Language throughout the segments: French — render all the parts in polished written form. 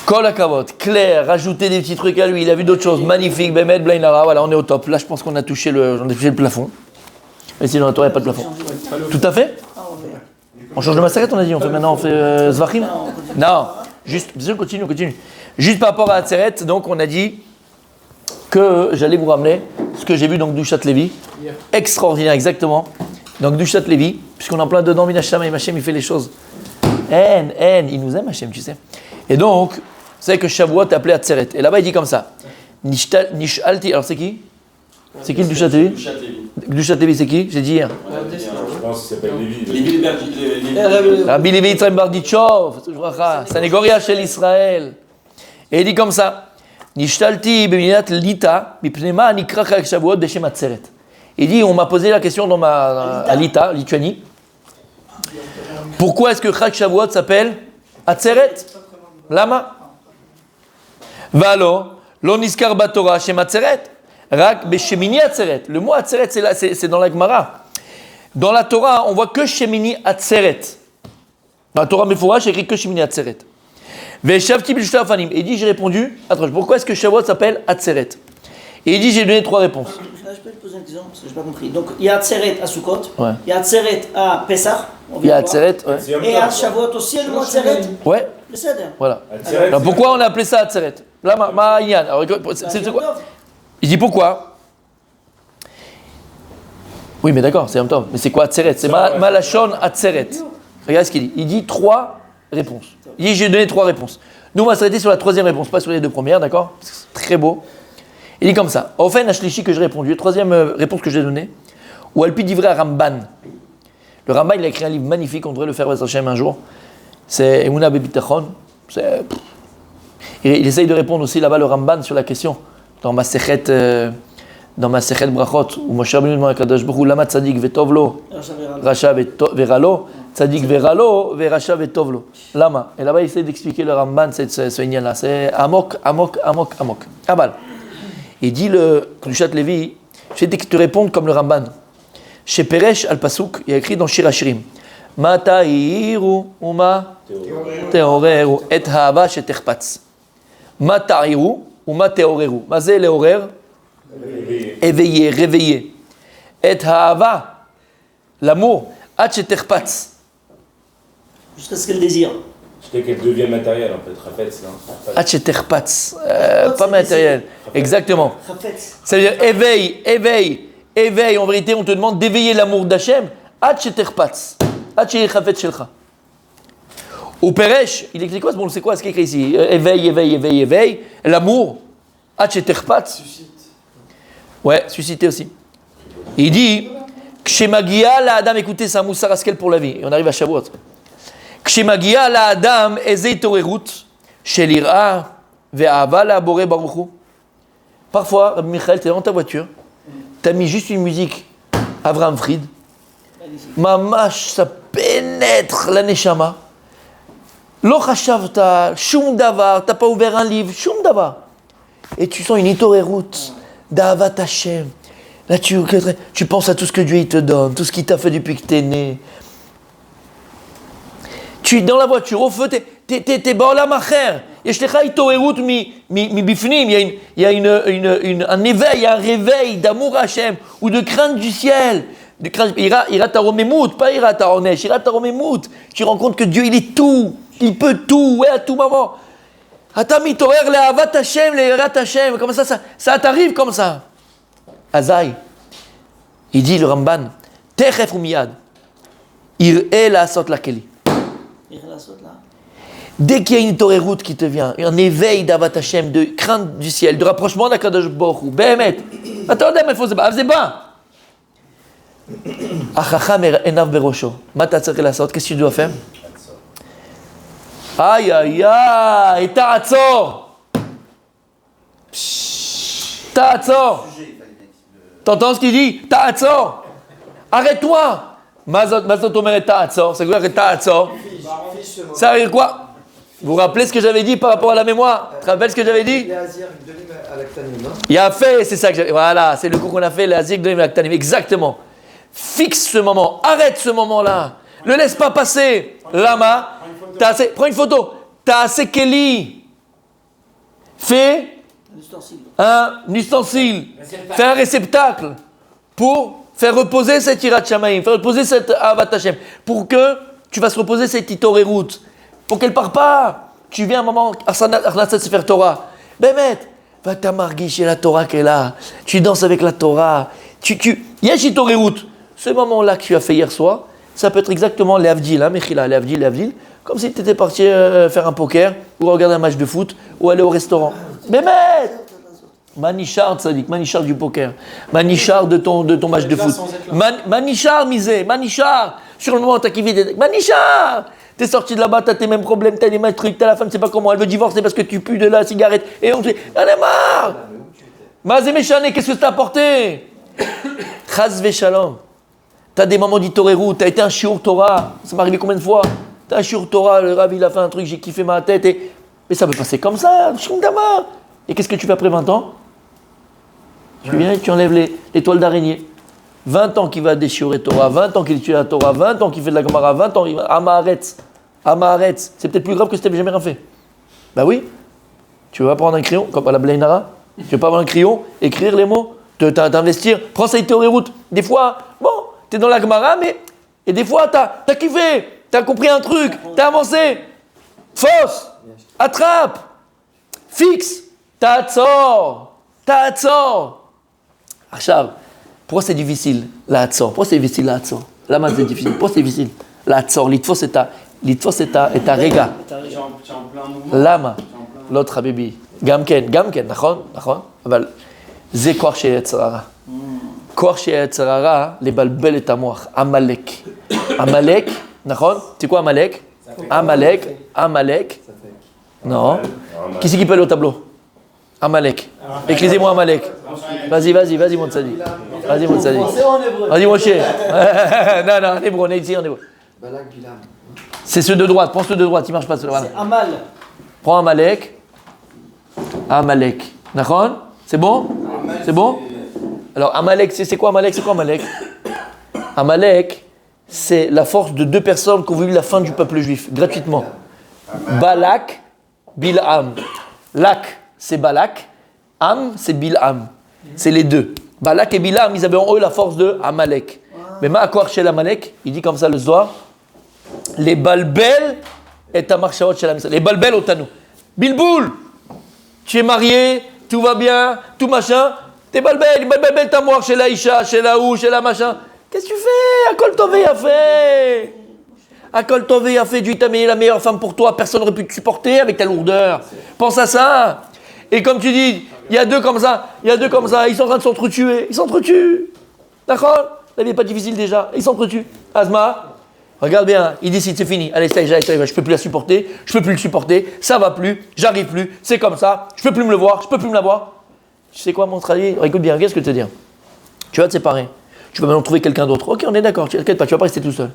Kol hakavod, clair, rajouter des petits trucs à lui, il a vu d'autres choses, magnifique, Bemet, Blainara, voilà, on est au top. Là, je pense qu'on a touché le plafond. Mais sinon, il n'y a pas de plafond. Tout à fait. On change de massacre, on a dit, on fait Zvachim. Non, juste, on continue. Juste par rapport à Atzeret, donc on a dit que j'allais vous ramener ce que j'ai vu dans Gdushat Levi. Extraordinaire, exactement. Dans Gdushat Levi, puisqu'on est en plein dedans, Minacham et Hachem, il fait les choses. Il nous aime Hachem, tu sais. Et donc, vous savez que Shavuot est appelé Atzeret. Et là-bas, il dit comme ça. Nishalti, alors c'est qui? C'est qui le Gdushat Levi? Gdushat Levi, c'est qui? J'ai dit hier. Je pense qu'il s'appelle Lévi. Rabbi Levi Yitzhak Barditchov, Sanegoria Shel Israël. Et il dit comme ça. Nishtalti beminat lita, mipnema nikra chag Shavuot beshem Atzeret. Il dit, on m'a posé la question dans à Lita, Lituanie. Pourquoi est-ce que chag Shavuot s'appelle Atzeret? Lama? Valo, lo niskar batorah shem Atzeret. Rak beshemini Atzeret. Le mot Atzeret, c'est dans la Gemara. Dans la Torah, on voit que Shemini Atzeret. Dans la Torah Mefourash, c'est écrit que Shemini Atzeret. Veshavti b'shta afanim. Et il dit, j'ai répondu, attends, pourquoi est-ce que Shavuot s'appelle Atzeret? Et il dit, j'ai donné 3 réponses. Je peux te poser une question, parce que je n'ai pas compris. Donc, il y a Atzeret à Sukkot, Ouais. il y a Atzeret à Pessah, Il y a Atzeret, ouais. et à Shavuot aussi, il y a le mot Atzeret. Ouais, Le Seder. voilà. Alors pourquoi on a appelé ça Atzeret? Là, c'est quoi? Il dit pourquoi? Oui, mais d'accord, c'est Yom Tov. Mais c'est quoi Atzeret? C'est Malachon Atzeret. Regarde ce qu'il dit. Il dit 3 réponses. Il dit, j'ai donné 3 réponses. Nous, on va s'arrêter sur la 3e réponse, pas sur les 2 premières, d'accord? C'est très beau. Il dit comme ça. Ofen Ashlishi que j'ai répondu. 3e réponse que j'ai donnée. Ou Alpi d'Ivray à Ramban. Le Ramban, il a écrit un livre magnifique, on devrait le faire B'ez Hashem un jour. C'est Emunah Bebitachon. Il essaye de répondre aussi là-bas le Ramban sur la question. Dans ma Sechet Brachot, où Moshe Rabbeinu demande à Kadosh Baruch Hu, Lama tzadik vetovlo, Racha veralo, tzadik veralo, veracha vetovlo. Lama. Et là-bas, il essaie d'expliquer le Ramban, ce ignan-là. C'est amok. Abal. Il dit le Gdushat Levi, j'ai dit que tu répondes comme le Ramban. Chez Peresh al-Pasuk, il y a écrit dans Shir Hashirim, Ma ta'iru uma teoreru et ha'ava sheterpatz. Ma ta'iru uma teoreru. Ma zé leorer? Éveiller, réveiller. Et ha'ava, l'amour, at sheterpatz. Jusqu'à ce qu'elle désire. C'était qu'elle devient matériel en fait, Rafetz, non? At sheterpatz, pas matériel. Exactement. Rafetz. Ça veut dire éveille. En vérité, on te demande d'éveiller l'amour d'Hachem. At sheterpatz. At shechafetz shelcha. Au Peresh, il écrit quoi? Bon, c'est quoi ce qu'il écrit ici? Éveille. L'amour. At sheterpatz. Ouais, susciter aussi. Il dit, Kshemagia la Adam, écoutez, c'est un moussar askel pour la vie. Et on arrive à Shavuot. Kshemagia la Adam, ezei torerut, shelira, ve'ava la boré baruchu. Parfois, Rabbi Michael, tu es dans ta voiture, tu as mis juste une musique Avraham Fried. Mamash, ça pénètre la neshama. Lo chashavta, shum davar, tu n'as pas ouvert un livre, shum davar. Et tu sens une itorerut. D'Avat Hashem. Là, tu penses à tout ce que Dieu il te donne, tout ce qu'il t'a fait depuis que tu es né. Tu es dans la voiture, au feu, t'es baolam acher. Yeshlecha itoerut mi bifnim. Il y a un éveil, un réveil d'amour Hashem ou de crainte du ciel. Ira taromemut, pas ira taronesh, ira taromemut. Tu rends compte que Dieu il est tout, il peut tout, ouais, à tout moment. Atami torer le avat Hashem, le yirat Hashem. Comment ça t'arrive comme ça? Azaï. Il dit le Ramban, techef ou miyad, ir'e la asot la keli. Dès qu'il y a une torerut qui te vient, un éveil d'avat Hashem, de crainte du ciel, de rapprochement d'Akadosh Baruch Hu, bémet. Attendez, mais il faut se battre. Achacham enav berosho. Mata tzarech la asot. Qu'est-ce que tu dois faire? Aïe, et ta'atzor. Ta'atzor. T'entends ce qu'il dit? Ta'atzor. Arrête-toi. Mazot omer et ta'atzor. C'est quoi que ta'atzor? Ça veut dire quoi? Vous vous rappelez ce que j'avais dit par rapport à la mémoire? Tu te rappelles ce que j'avais dit? Il a fait, c'est ça que j'avais. Voilà, c'est le cours qu'on a fait, les Azik de l'Aktanim. Exactement. Fixe ce moment. Arrête ce moment-là. Ne laisse pas passer. Lama. Prends une photo. T'as assez Kelly. fais un ustensile, fais un réceptacle pour faire reposer cette Yirat Shamayim, faire reposer cette Avat Hashem, pour que tu fasses reposer cette Itorerut, pour qu'elle ne parte pas. Tu viens un moment, Arnasat Sefer Torah, Bémet, va t'amarguer chez la Torah qu'elle est là, tu danses avec la Torah, Yesh Itorerut. Ce moment-là que tu as fait hier soir, ça peut être exactement l'Avdil, hein, Mechila, l'Avdil, comme si tu étais parti faire un poker, ou regarder un match de foot, ou aller au restaurant. Bémet! Manichard, Tzadik, Manichard du poker, Manichard de ton match de foot. Manichard, misé, Manichard, sur le moment, t'as kiffé, Manichard! T'es sorti de là-bas, t'as tes mêmes problèmes, t'as les mêmes trucs, t'as la femme, c'est pas comment, elle veut divorcer parce que tu pues de la cigarette, et on te dit, elle est marre! Mazé Méchané, qu'est-ce que ça t'a apporté? Chaz Veshalom. T'as des moments d'Itorerut, t'as été un shiur Torah, ça m'est arrivé combien de fois? T'as un shiur Torah, le Rav il a fait un truc, j'ai kiffé ma tête, mais ça peut passer comme ça, Shindama. Et qu'est-ce que tu fais après 20 ans? Tu viens et tu enlèves les toiles d'araignée. 20 ans qu'il va déchirer Torah, 20 ans qu'il étudie la Torah, 20 ans qu'il fait de la Gemara, 20 ans, Amaharetz. C'est peut-être plus grave que si tu n'avais jamais rien fait. Bah oui. Tu vas prendre un crayon, comme à la Blainara, tu vas pas avoir un crayon, écrire les mots, t'investir, prends ça et route. Des fois, bon, tu es dans la Gemara, mais. Et des fois, t'as kiffé, t'as compris un truc, t'as avancé. Fausse, attrape, fixe, ta'atzor. Achav, pourquoi c'est difficile la Hatzor? Pourquoi c'est difficile la Hatzor? Lama c'est difficile. Pourquoi c'est difficile la Hatzor? L'itfos est ta rega. Lama. L'autre habibi. Gamken, נכון? אבל זה כוח של יצר הרע. כוח של יצר הרע לבלבל את המוח. עמלק, נכון? C'est quoi Amalek. Non. Qui c'est qui peut aller au tableau? Amalek. Écrisez-moi Amalek. Vas-y, mon tzadi. Vas-y, Moshe. Non, en hébreu, on est ici en hébreu. C'est ceux de droite, prends ceux de droite, il ne marche pas ceux de droite. C'est Amal. Prends Amalek. D'accord? C'est bon? C'est bon? Alors, Amalek, c'est quoi Amalek? Amalek, c'est la force de deux personnes qui ont voulu la fin du peuple juif, gratuitement. Balak, Bil'am. Lak, c'est Balak. Am, c'est Bil'am. C'est les deux. Balak et Bil'am, ils avaient en eux la force de Amalek. Mais Ma'akwar chez l'Amalek, il dit comme ça le Zohar, les balbel et ta marchaot chez la les balbel otanu. Bilboul, tu es marié, tout va bien, tout machin, t'es balbel ta mort chez la Isha, chez la ou, chez la machin. Qu'est-ce que tu fais? Akol Tové a fait. Akol Tové a fait, Dieu t'a mis la meilleure femme pour toi, personne n'aurait pu te supporter avec ta lourdeur. Pense à ça. Et comme tu dis, il y a deux comme ça, ils sont en train de s'entretuer, ils s'entretuent. D'accord? La vie n'est pas difficile déjà, ils s'entretuent. Asma, regarde bien, il décide, c'est fini. Allez, je peux plus la supporter, je peux plus le supporter, ça va plus, j'arrive plus, c'est comme ça, je peux plus me le voir, je peux plus me la voir. Tu sais quoi, mon travail? Écoute bien, qu'est-ce que je te dire? Tu vas te séparer, tu vas maintenant trouver quelqu'un d'autre. Ok, on est d'accord, t'inquiète pas, tu vas pas rester tout seul.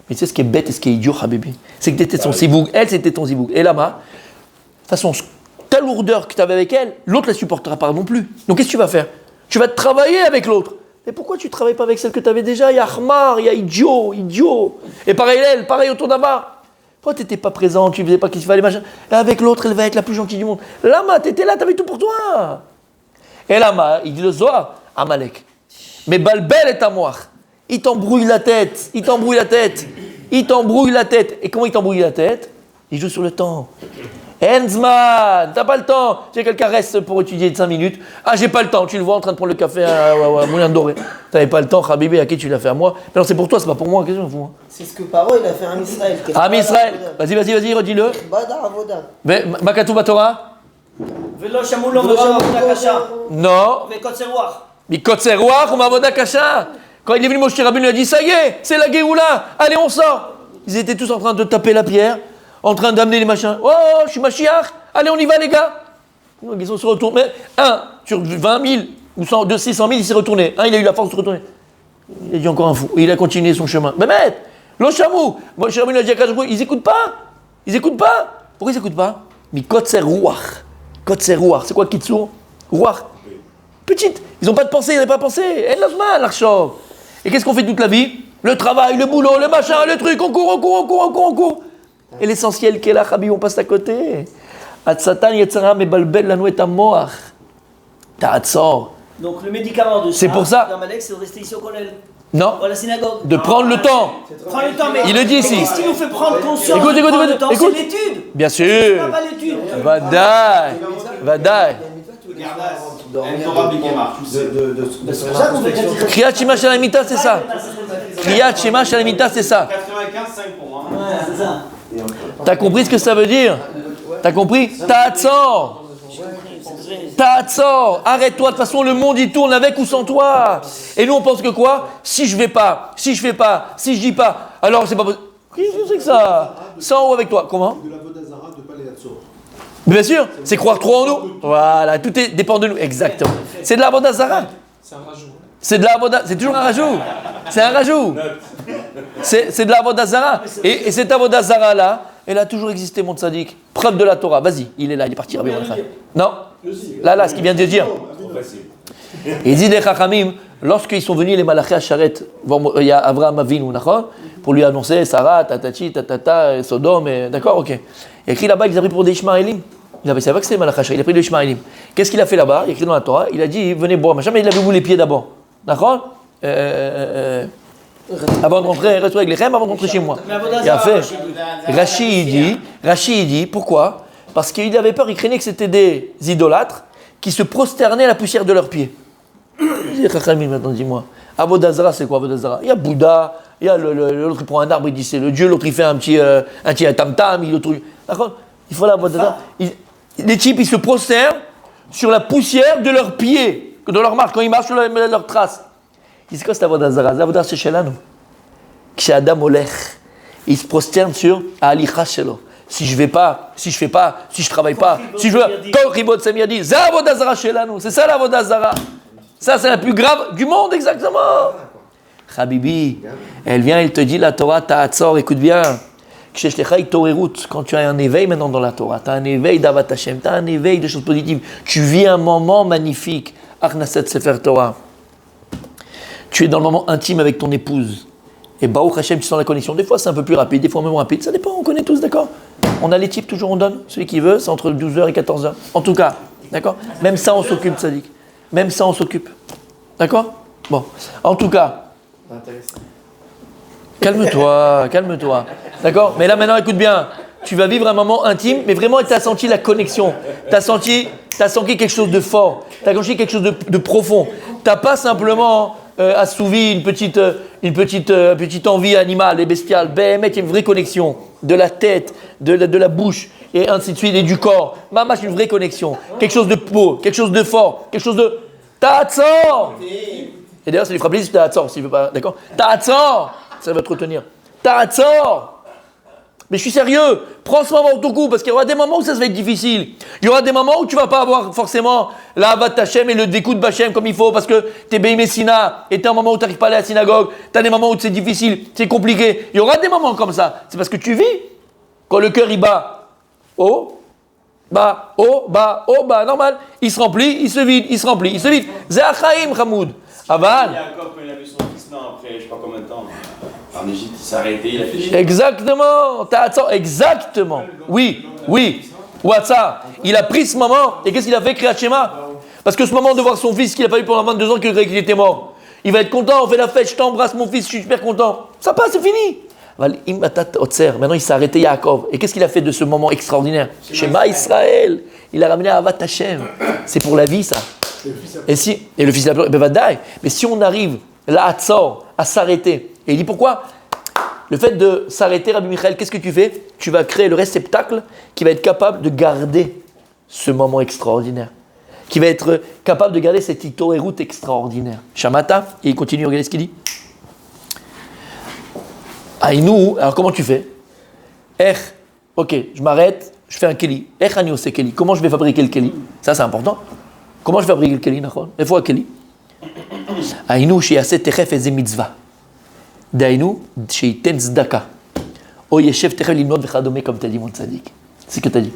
Mais tu sais ce qui est bête et ce qui est idiot, Habibi, c'est que tu étais son ziboug, elle c'était ton ziboug. Et là-bas, de toute façon, ta lourdeur que tu avais avec elle, l'autre ne la supportera pas non plus. Donc qu'est-ce que tu vas faire? Tu vas travailler avec l'autre. Mais pourquoi tu ne travailles pas avec celle que tu avais déjà? Il y a Ahmar, il y a idiot. Et pareil elle, pareil autour d'Amar. Pourquoi tu n'étais pas présent, tu ne faisais pas qu'il fallait machin? Et avec l'autre, elle va être la plus gentille du monde. Lama, tu étais là, tu avais tout pour toi. Et Lama, il dit le Zohar, Amalek. Mais Balbel est à moi. Il t'embrouille la tête. Et comment il t'embrouille la tête? Il joue sur le temps. Henzman, t'as pas le temps. Si quelqu'un reste pour étudier de 5 minutes. Ah, j'ai pas le temps. Tu le vois en train de prendre le café à Moulin de Doré. T'avais pas le temps, Khabibé, à qui tu l'as fait? À moi. Mais non, c'est pour toi, c'est pas pour moi. Qu'est-ce que je fous? C'est ce que Paro il a fait à Israël. Israël. Vas-y, redis-le. Bada Avoda. Makatou Batora. Velo Shamulo Mavoda Kasha. Non. Vekotseroach. Mikotseroach ou Mavoda Kasha. Quand il est venu, Moshe Rabbeinu lui a dit, ça y est, c'est la Géoula. Allez, on sort. Ils étaient tous en train de taper la pierre. En train d'amener les machins. Oh, je suis Mashiach. Allez, on y va, les gars. Donc, ils se retournent. Mais un, sur 20 000 ou 600 000, il s'est retourné. Un, il a eu la force de se retourner. Il a dit encore un fou. Et il a continué son chemin. Mais maître, l'Oshamou. Moi, je suis a dit à Kajou, ils n'écoutent pas. Pourquoi ils n'écoutent pas? Mais Kotser Rouach. C'est quoi Kitsur? Rouach. Petite. Ils n'ont pas de pensée, ils n'avaient pas pensé. Elle l'a mal, l'archov. Et qu'est-ce qu'on fait toute la vie? Le travail, le boulot, le machin, le truc. On court. Et l'essentiel qui est là, Khabi, on passe à côté. Atzatan Yetzara mebalbel lanu et hamoach. Ta'atzor. Donc le médicament de ça, C'est pour ça. d'Amalek, c'est de rester ici au collège. Non, Ou à la synagogue. de prendre le temps. Prends le temps, mais. Il le dit ici. Mais qu'est-ce qui nous fait prendre conscience Écoute, de écoute, prendre écoute, le temps? écoute. C'est l'étude. Bien C'est sûr. pas l'étude. Vadaï. Vadaï. C'est pour ça qu'on fait quantité. Kriyat Shema Shalamita, c'est ça. Kriyat Shema Shalamita, c'est ça. 95, 5 pour moi. Ouais, c'est ça. T'as compris ce que ça veut dire? T'as compris? Ta'atzor. Ta'atzor. Arrête-toi, de toute façon le monde il tourne avec ou sans toi. Et nous on pense que quoi? Si je vais pas, si je fais pas, si je dis pas, alors c'est pas possible. Qu'est-ce que c'est que ça? Sans ou avec toi? Comment? De la Vodazara, de pas les Hatzor. Bien sûr, c'est croire trop en nous. Voilà, tout dépend de nous. Exactement. C'est de la Vodazara. C'est un rajout. C'est de la Vodazara. C'est toujours un rajout. C'est un rajout. C'est de la Vodazara. Et cette Vodazara là, elle a toujours existé, mon tzaddik. Preuve de la Torah. Vas-y, il est là, il est parti. Rabbi Yochanan. Non. Là, ce qu'il vient de dire. Il dit les Chachamim, lorsqu'ils sont venus les Malachés à Charet, il y a Avraham Avinu, pour lui annoncer Sarah, Tatachi, Tatata, Sodome, d'accord, ok. Il a écrit là-bas, il les a pris pour des Ishmaélim. Il avait savait que c'était les Malachés à Charet, il a pris des Ishmaélim. Qu'est-ce qu'il a fait là-bas? Il a écrit dans la Torah, il a dit venez boire, machin, mais il avait vu les pieds d'abord. D'accord? Avant de rentrer, restez avec les Chem, avant de rentrer chez moi. Il a fait. Rachid il dit, pourquoi? Parce qu'il avait peur, il craignait que c'était des idolâtres qui se prosternaient à la poussière de leurs pieds. Il dit, Chachamim, maintenant dis-moi. Avodazara, c'est quoi Avodazara? Il y a Bouddha, il y a l'autre qui prend un arbre, il dit c'est le Dieu, l'autre il fait un petit tam-tam, l'autre. D'accord? Il faut l'Avodazara. Les types, ils se prosternent sur la poussière de leurs pieds, de leur marche, quand ils marchent sur leurs traces. Il dit, c'est quoi cette Avodazara? Avodazara, c'est chez nous. Chez Adam Olech. Il se prosterne sur Alicha Shelo. Si je vais pas, si je fais pas, si je travaille pas, si je veux, Kol Ribot Semiadi, c'est Avodazara chez nous. C'est ça l'Avodazara. Ça, c'est la plus grave du monde, exactement. Habibi, elle vient, elle te dit la Torah, Ta'atzor, écoute bien. Quand tu as un éveil maintenant dans la Torah, tu as un éveil d'Avat Hashem, tu as un éveil de choses positives, tu vis un moment magnifique. Achnaset Sefer Torah. Tu es dans le moment intime avec ton épouse. Et Baruch Hashem, tu sens la connexion. Des fois, c'est un peu plus rapide, des fois même rapide. Ça dépend, on connaît tous, d'accord? On a les types, toujours on donne. Celui qui veut, c'est entre 12h et 14h. En tout cas, d'accord? Même ça, on s'occupe, Tzadik. Même ça, on s'occupe. D'accord? Bon. En tout cas. Calme-toi, calme-toi. D'accord? Mais là, maintenant, écoute bien. Tu vas vivre un moment intime, mais vraiment, tu as senti la connexion. Tu as senti quelque chose de fort. Tu as senti quelque chose de profond. Tu n'as pas simplement assouvi une petite envie animale et bestiale. Ben, mec, il y a une vraie connexion de la tête, de la bouche, et ainsi de suite, et du corps. Maman, c'est une vraie connexion. Quelque chose de beau, quelque chose de fort, quelque chose de. Ta'atzor! Et d'ailleurs, ça lui fera plaisir si Ta'atzor, s'il veut pas. D'accord? Ta'atzor! Ça va te retenir. Ta'atzor! Mais je suis sérieux, prends ce moment au tout coup, parce qu'il y aura des moments où ça va être difficile. Il y aura des moments où tu ne vas pas avoir forcément la Avat Hashem et le découp de Bachem comme il faut, parce que tu es Béimé Sina, et tu es un moment où tu n'arrives pas à aller à la synagogue, tu as des moments où c'est difficile, c'est compliqué. Il y aura des moments comme ça. C'est parce que tu vis. Quand le cœur il bat haut, bas, haut, bas, haut, bas, normal. Il se remplit, il se vide, il se remplit, il se vide. Zéachaim, Hamoud. Aval. Jacob, quand il a vu son fils, non, après je sais pas combien de temps, en Égypte, il s'est arrêté, il a fait chier. Exactement, exactement. Oui. Ouatsa, il a pris ce moment, et qu'est-ce qu'il a fait, Kriyat Shema? Parce que ce moment de voir son fils qu'il n'a pas eu pendant 22 ans, qu'il croyait qu'il était mort. Il va être content, on fait la fête, je t'embrasse mon fils, je suis super content. Ça passe, c'est fini. Maintenant il s'est arrêté, Yaakov. Et qu'est-ce qu'il a fait de ce moment extraordinaire? Shema Israël. Il a ramené à Avat Hashem. C'est pour la vie, ça. Et le fils l'a pleuré. Mais si on arrive là à Tzor, à s'arrêter, et il dit pourquoi? Le fait de s'arrêter, Rabbi Michael, qu'est-ce que tu fais? Tu vas créer le réceptacle qui va être capable de garder ce moment extraordinaire. Qui va être capable de garder cette itoréroute extraordinaire. Shamata, et il continue, regardez ce qu'il dit. Aïnou, alors comment tu fais? Ok, je m'arrête, je fais un keli. Agneau, c'est keli. Comment je vais fabriquer le keli? Ça, c'est important. Comment je vais fabriquer le keli, Nachon? Il faut un keli. Aïnou, chez Yassé Techef et Mitzvah. Daïnou, chez Iten Zdaka. O Yeshev Techef Limnot Vechadome, comme tu as dit, mon tzaddik. C'est ce que tu as dit.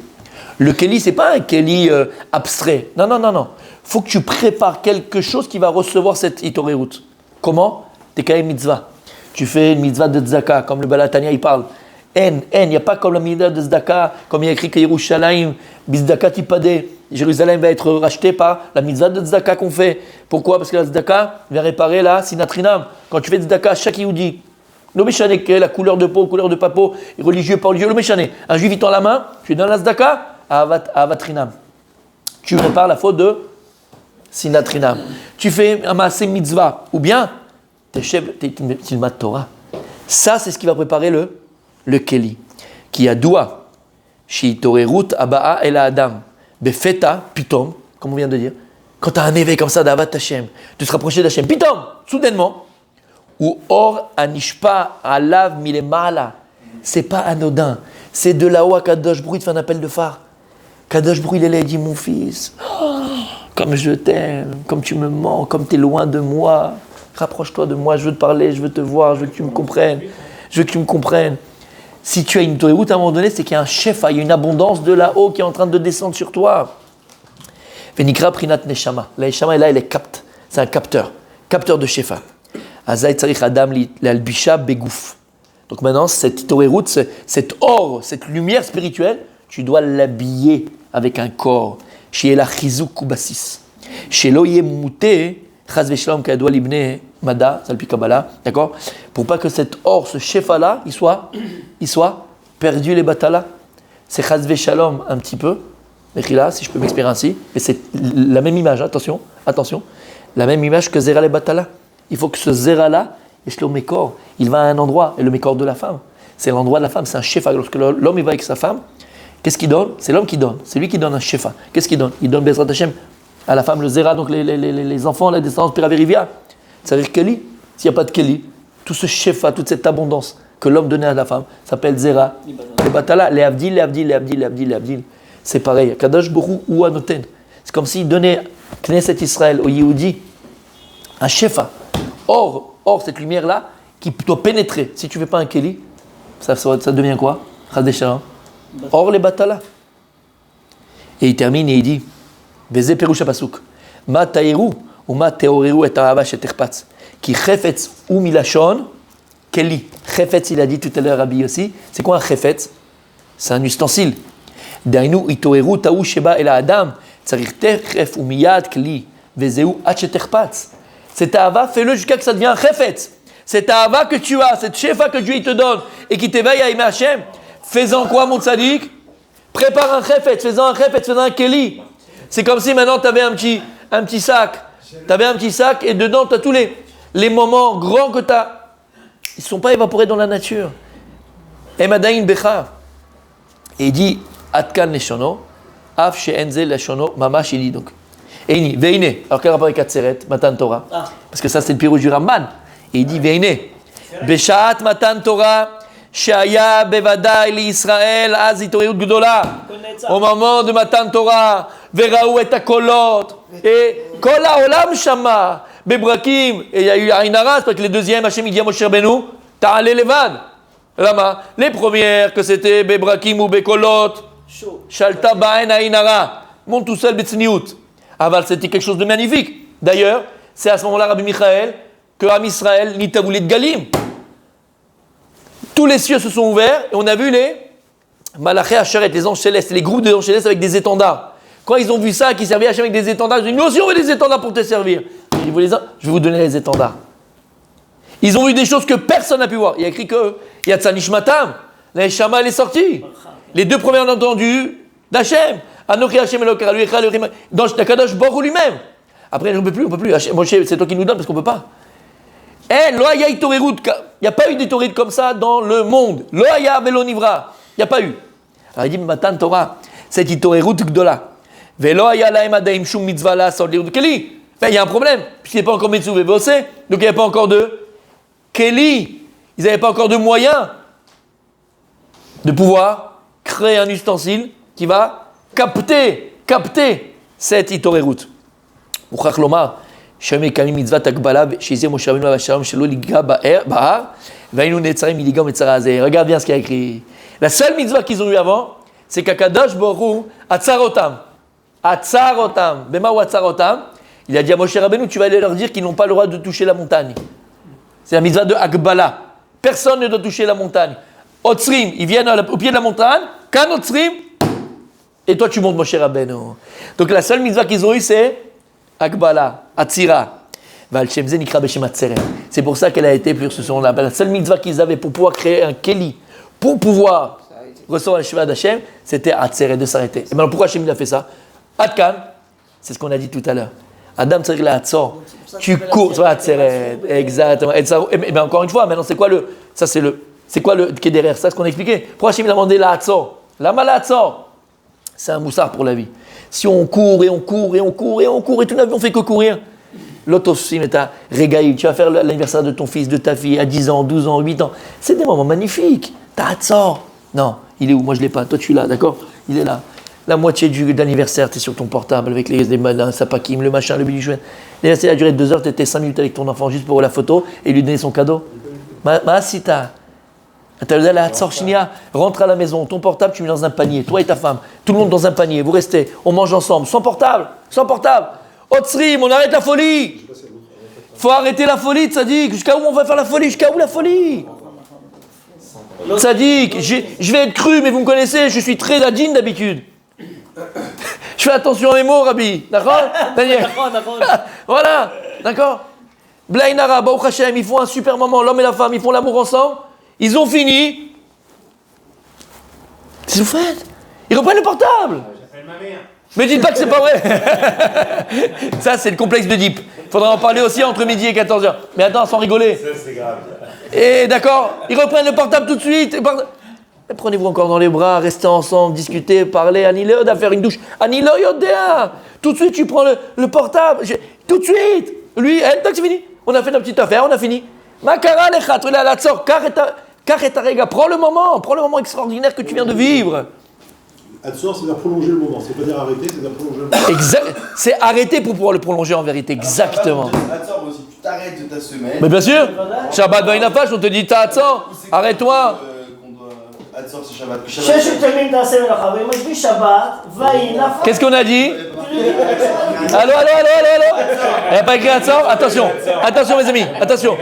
Le keli, c'est pas un keli abstrait. Non. Faut que tu prépares quelque chose qui va recevoir cette itoréroute. Comment? T'es quand même mitzvah. Tu fais une mitzvah de tzaka, comme le Balatania il parle. il n'y a pas comme la mitzvah de Zdaka, comme il y a écrit que Yerushalayim, Bizdaka Tipade, Jérusalem va être racheté par la mitzvah de Zdaka qu'on fait. Pourquoi? Parce que la Zdaka vient réparer la Sinatrinam. Quand tu fais Zdaka, chaque Yehudi, le méchané, la couleur de peau, couleur de papeau, religieux, pas religieux, le méchané. Un juif, il tend la main, tu lui donnes la Zdaka, à Avatrinam. Tu répares la faute de Sinatrinam. Tu fais un maasé mitzvah, ou bien, t'es Tilmat Torah. Ça, c'est ce qui va préparer le Keli. Qui a doua, Shitorerut Abaa El Adam, Befeta, Pitom, comme on vient de dire. Quand tu as un éveil comme ça d'Avat Hashem, de se rapprocher d'Hashem, Pitom, soudainement, ou Or Anishpa Alav Milemala, c'est pas anodin, c'est de là-haut à Kadosh Brou, il te fait un appel de phare. Kadosh Brou, il est là, il dit mon fils, comme je t'aime, comme tu me manques, comme tu es loin de moi. Rapproche-toi de moi, je veux te parler, je veux te voir, je veux que tu me comprennes. Je veux que tu me comprennes. Si tu as une route à un moment donné, c'est qu'il y a un chef, il y a une abondance de là-haut qui est en train de descendre sur toi. Venikra prinat neshama. La neshama est là, elle est capte. C'est un capteur de shefa. Azay tzarich adam l'albisha begouf. Donc maintenant, cette route, cet or, cette lumière spirituelle, tu dois l'habiller avec un corps. Chez la chizuk kubasis. Chez l'oye mouté. Chaz v'shalom kayadwa libne mada, salpi kabbalah, d'accord? Pour pas que cet or, ce shefa-là, il soit perdu les batala. C'est chaz v'shalom un petit peu, là, si je peux m'exprimer ainsi, mais c'est la même image, attention, la même image que zera les batala. Il faut que ce zera-là, et le mécor, il va à un endroit, et le mécor de la femme, c'est l'endroit de la femme, c'est un shefa. Lorsque l'homme il va avec sa femme, qu'est-ce qu'il donne? C'est l'homme qui donne, c'est lui qui donne un shefa. Qu'est-ce qu'il donne? Il donne Bezrat Hashem à la femme, le zera, donc les enfants, la descendance Piraverivia. C'est-à-dire Keli. S'il n'y a pas de Keli, tout ce shefa, toute cette abondance que l'homme donnait à la femme, s'appelle zera. Les batala, les abdil. C'est pareil. Kadosh Borou ou Anoten. C'est comme s'il donnait Knesset Israël au Yehudi un shefa. Or, cette lumière-là, qui doit pénétrer. Si tu ne fais pas un Keli, ça devient quoi? Chadesha. Or les batala. Et il termine et il dit Veze perush pasuk. Ma taïru ou ma teoreru et ahava sheterpatz. Qui chefetz ou milachon keli. Chefetz, il a dit tout à l'heure Rabbi aussi. C'est quoi un chefetz? C'est un ustensile. Dainu itoreru taou sheba el adam. Tzarich terchef ou miyad keli. Vezeu at sheterpatz. Cet ahava, fais-le jusqu'à que ça devienne un chefetz. Cet ahava que tu as, cette shefa que Dieu te donne et qui t'éveille à aimer Hashem, fais-en quoi mon tzaddik? Prépare un chefetz, fais-en un chefetz, fais-en un keli. C'est comme si maintenant tu avais un petit sac. Tu avais un petit sac et dedans tu as tous les moments grands que tu as. Ils ne sont pas évaporés dans la nature. Emadaïn Becha. Et il dit Atkan Leshono, Af She'enze Leshono, Mamash, il dit donc. Eini, Veine. Alors quel rapport avec Atzeret, Matan Torah? Parce que ça c'est le pirouge du Ramban. Et il dit Veine. Beshaat Matan Torah. Shaya bevadai l'Israël az itoreut gdola. Au moment de Matan Torah, veraou et akolot et kol haolam shama bebrakim. Et il y a eu Aïnara, parce que les deuxièmes, Hashem il dit à Moshe Rabbeinu, ta'ale levad. Lama. Les premières que c'était bebrakim ou bekolot, shalta ba'en Aïnara. Monte tout seul betsniout. Aval c'était quelque chose de magnifique. D'ailleurs, c'est à ce moment-là Rabbi Michael que Am Israël nitavoulit galim. Tous les cieux se sont ouverts et on a vu les Malaché Hachéret, les anges célestes, les groupes d'anges célestes avec des étendards. Quand ils ont vu ça, qui servaient Hachem avec des étendards, ils ont dit nous aussi on veut des étendards pour te servir. Je vais vous donner les étendards. Ils ont vu des choses que personne n'a pu voir. Il y a écrit que Yatzanishmatam, la Neshama elle est sortie. Les deux premiers ont entendu d'Hachem. Anochi Hachem Elokar, dans Kadosh Borou lui-même. Après on ne peut plus. Moshe, c'est toi qui nous donne parce qu'on ne peut pas. Il n'y a pas eu des Torahs comme ça dans le monde. Loaya velo nivra. Il n'y a pas eu. Alors il dit Matan Torah, c'est Itorerut Gdola. Veloaya laem adaim shum mitzvah la sod lirut keli. Il y a un problème, puisqu'il n'y a pas encore Metsu Vevose, donc il n'y a pas encore de Keli. Ils n'avaient pas encore de moyens de pouvoir créer un ustensile qui va capter cette Itorerut. Mouchach lomar. Regarde bien ce qu'il y a écrit. La seule mitzvah qu'ils ont eu avant, c'est qu'Akadosh Borou Atzarotam. Bema ou Atzarotam. Il a dit à Moshe Rabbeinu, tu vas aller leur dire qu'ils n'ont pas le droit de toucher la montagne. C'est la mitzvah de Akbala. Personne ne doit toucher la montagne. Otsrim, ils viennent au pied de la montagne. Kan Otsrim, et toi tu montes Moshe Rabbeinu. Donc la seule mitzvah qu'ils ont eue c'est Akbala, Atzira. C'est pour ça qu'elle a été plus ce son-là. La seule mitzvah qu'ils avaient pour pouvoir créer un Keli, pour pouvoir recevoir la Shiva d'Hachem, c'était Atzeret, de s'arrêter. Et maintenant pourquoi Hachem a fait ça? Adkan, c'est ce qu'on a dit tout à l'heure. Adam Tzarik la Hatzor, tu cours, tu vois, Atzeret, exactement. Et bien encore une fois, maintenant c'est quoi c'est quoi le qui est derrière ça, ce qu'on a expliqué? Pourquoi Hachem a demandé la Hatzor? Lama la Hatzor, c'est un moussard pour la vie. Si on court et on court et on court et on court et toute la vie on fait que courir, l'autosim est à régaïl, tu vas faire l'anniversaire de ton fils, de ta fille à 10 ans, 12 ans, 8 ans. C'est des moments magnifiques. T'as Hatzor. Non, il est où? Moi je l'ai pas. Toi tu l'as, d'accord? Il est là. La moitié de l'anniversaire, t'es sur ton portable avec les malins, sapakim, le machin, le bilichouette. L'anniversaire a duré 2 heures, t'étais 5 minutes avec ton enfant juste pour la photo et lui donner son cadeau. Maasita. T'as la Hatzor Shinia, rentre à la maison, ton portable tu mets dans un panier, toi et ta femme, tout le monde dans un panier, vous restez, on mange ensemble, sans portable. Otsrim, on arrête la folie. Faut arrêter la folie, Tzadik. Jusqu'à où on va faire la folie? Jusqu'à où la folie? Tzadik, je vais être cru, mais vous me connaissez, je suis très adine d'habitude. Je fais attention à mes mots, Rabbi. D'accord, Daniel? Voilà, d'accord. Blainara, Baruch Hashem, ils font un super moment, l'homme et la femme, ils font l'amour ensemble. Ils ont fini. Qu'est-ce que vous faites? Ils reprennent le portable. J'appelle ma mère. Mais dites pas que c'est pas vrai. Ça, c'est le complexe de Deep. Il faudra en parler aussi entre midi et 14h. Mais attends, sans rigoler. Ça, c'est grave. Et d'accord, ils reprennent le portable tout de suite. Et prenez-vous encore dans les bras, restez ensemble, discutez, parlez. Anileod à faire une douche. Anileod. Tout de suite, tu prends le portable. Tout de suite. Lui, tac, c'est fini. On a fait notre petite affaire, on a fini. Makara lechat, il est à la tzor. Prends le moment extraordinaire que tu viens de vivre. Hatzor, c'est-à-dire prolonger le moment, c'est pas dire arrêter, c'est-à-dire prolonger le moment. Exact. C'est arrêter pour pouvoir le prolonger en vérité, exactement. Hatzor aussi, tu t'arrêtes de ta semaine. Mais bien sûr, Shabbat Vainafash, on te dit t'as Hatzor, arrête-toi. Hatzor, c'est Shabbat. Qu'est-ce qu'on a dit? Allô? Il n'y a pas écrit Hatzor? Attention mes amis, attention.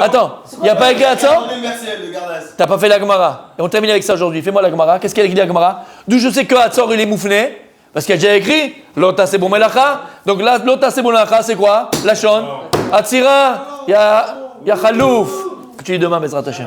Attends, il n'y a pas écrit Hatzor? T'as pas fait la Gemara. Et on termine avec ça aujourd'hui. Fais-moi la Gemara. Qu'est-ce qu'il a écrit la Gemara? D'où je sais que Hatzor il est moufné. Parce qu'il y a déjà écrit Lota c'est bon melacha. Donc là, Lota c'est bon melacha, c'est quoi? La Shon. Atzira, il y a Khalouf. Que tu dis demain, Bezrat Hashem.